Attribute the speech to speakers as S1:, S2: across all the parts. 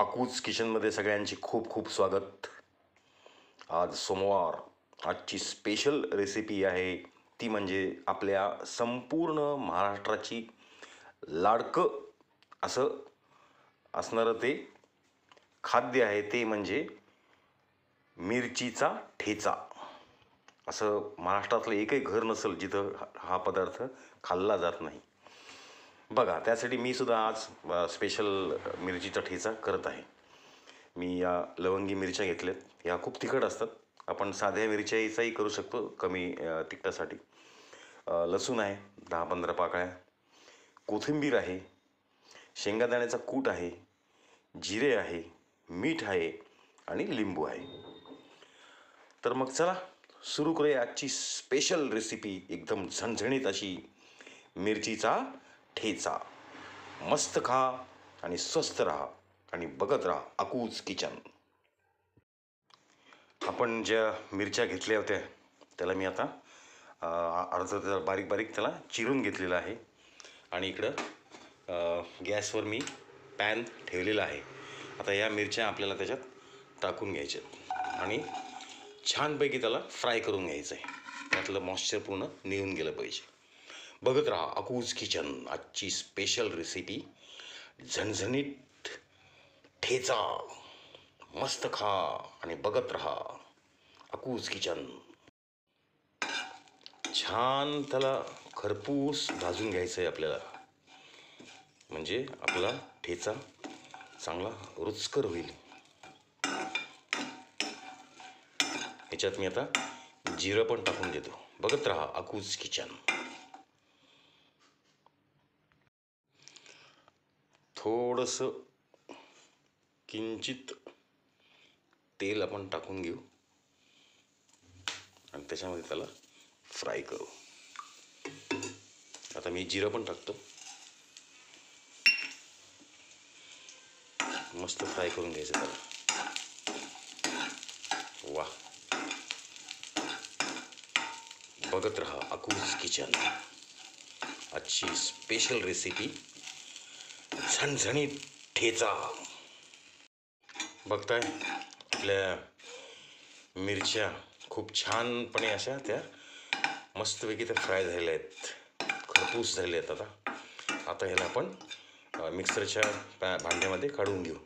S1: अकूज किचनमध्ये सगळ्यांचे खूप खूप स्वागत. आज सोमवार. आजची स्पेशल रेसिपी आहे ती म्हणजे आपल्या संपूर्ण महाराष्ट्राची लाडकं असं असणारं ते खाद्य आहे, ते म्हणजे मिरचीचा ठेचा. असं महाराष्ट्रातलं एकही घर नसेल जिथं हा पदार्थ खाल्ला जात नाही. बघा, त्यासाठी मी सुद्धा आज स्पेशल मिरचीचा ठेचा करत आहे. मी या लवंगी मिरच्या घेतल्यात. ह्या खूप तिखट असतात. आपण साध्या मिरच्याचाही करू शकतो कमी तिखटासाठी. लसूण आहे 10-15 पाकळ्या, कोथिंबीर आहे, शेंगादाण्याचा कूट आहे, जिरे आहे, मीठ आहे आणि लिंबू आहे. तर मग चला सुरू करूया आजची स्पेशल रेसिपी. एकदम झणझणीत अशी मिरचीचा ठेचा. मस्त खा आणि स्वस्त राहा आणि बघत राहा अकूज किचन. आपण ज्या मिरच्या घेतल्या होत्या त्याला मी आता अर्धा बारीक बारीक त्याला चिरून घेतलेलं आहे. आणि इकडं गॅसवर मी पॅन ठेवलेला आहे. आता या मिरच्या आपल्याला त्याच्यात टाकून घ्यायच्यात आणि छानपैकी त्याला फ्राय करून घ्यायचं आहे. त्यातलं मॉइश्चर पूर्ण निघून गेलं पाहिजे. बघत राहा अकूज किचन. आजची स्पेशल रेसिपी झणझणीत ठेचा. मस्त खा आणि बघत राहा अकूज किचन. छान त्याला खरपूस भाजून घ्यायचं आहे आपल्याला, म्हणजे आपला ठेचा चांगला रुचकर होईल. ह्याच्यात मी आता जिरं पण टाकून देतो. बघत राहा अकूज किचन. थोडंसं किंचित तेल आपण टाकून घेऊ आणि त्याच्यामध्ये त्याला फ्राय करू. आता मी जिरं पण टाकतो. मस्त फ्राय करून घ्यायचं त्याला. वा, बघत राहा अकूज किचन. आजची स्पेशल रेसिपी झणझणीत ठेचा. बघताय आपल्या मिरच्या खूप छानपणे अशा त्या मस्तपैकी त्या फ्राय झालेल्या आहेत, खरपूस झालेल्या आहेत. आता ह्याला आपण मिक्सरच्या भांड्यामध्ये काढून घेऊ.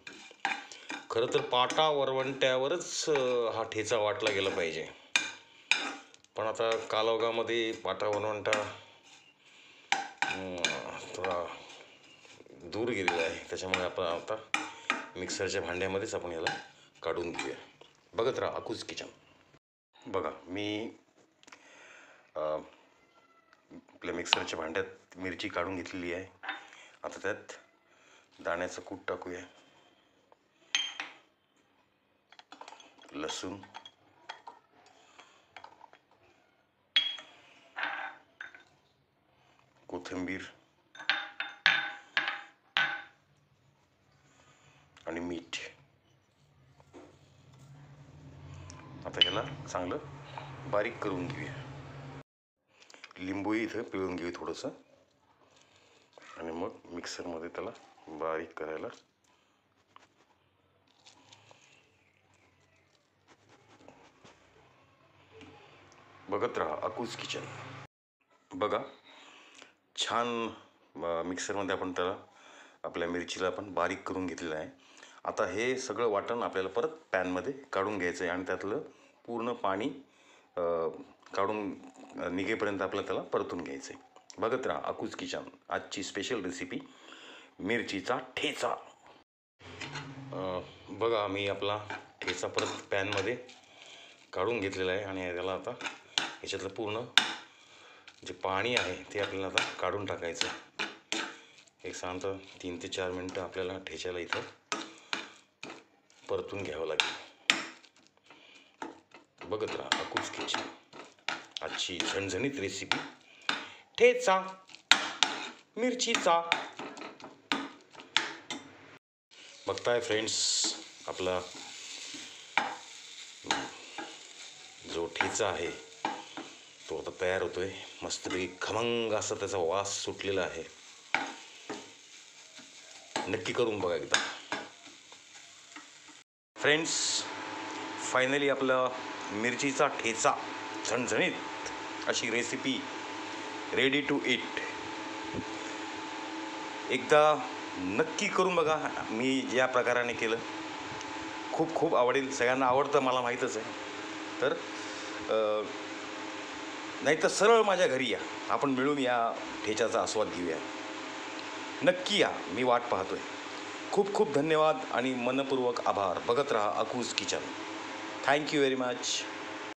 S1: खरं तर पाटा वरवंट्यावरच हा ठेचा वाटला गेला पाहिजे, पण आता कालौघामध्ये पाटा वरवंटा थोडा दूर गेलेला आहे. त्याच्यामुळे आपण आता मिक्सरच्या भांड्यामध्येच आपण याला काढून घेऊया. बघत राहा अकूज किचन. बघा, मी आपल्या मिक्सरच्या भांड्यात मिरची काढून घेतलेली आहे. आता त्यात दाण्याचं कूट टाकूया, लसूण, कोथिंबीर आणि मीठ. आता ह्याला चांगलं बारीक करून घेऊया. लिंबूही इथं पिळून घेऊ थोडंसं आणि मग मिक्सरमध्ये त्याला बारीक करायला बघत राहा अकूज किचन. बघा, छान मिक्सरमध्ये आपण त्याला आपल्या मिरचीला आपण बारीक करून घेतलेलं आहे. आता हे सगळं वाटण आपल्याला परत पॅनमध्ये काढून घ्यायचं आहे आणि त्यातलं पूर्ण पाणी काढून निघेपर्यंत आपल्याला त्याला परतून घ्यायचं आहे. बघत राहा अकूज किचन. आजची स्पेशल रेसिपी मिरचीचा ठेचा. बघा, मी आपला ठेचा परत पॅनमध्ये काढून घेतलेला आहे आणि त्याला आता ह्याच्यातलं पूर्ण जे पाणी आहे ते आपल्याला आता काढून टाकायचं आहे. एक साधारणतः 3 ते 4 मिनटं आपल्याला ठेच्याला इथं परतून घ्यावं लागेल. बघत राहा अकूज किचन. आजची झणझणीत रेसिपी ठेचा मिरचीचा. बघताय फ्रेंड्स, आपला जो ठेचा आहे तो आता तयार होतोय. मस्तपैकी खमंग असा त्याचा वास सुटलेला आहे. नक्की करून बघा एकदा. फ्रेंड्स, फायनली आपलं मिरचीचा ठेचा झणझणीत अशी रेसिपी रेडी टू ईट. एकदा नक्की करून बघा. मी ज्या प्रकाराने केलं खूप खूप आवडेल. सगळ्यांना आवडतं मला माहीतच आहे. तर नाही तर सरळ माझ्या घरी या, आपण मिळून या ठेच्याचा आस्वाद घेऊया. नक्की या, मी वाट पाहतोय. खूप खूप धन्यवाद आणि मनपूर्वक आभार. बघत राहा अकूज किचन. Thank you very much.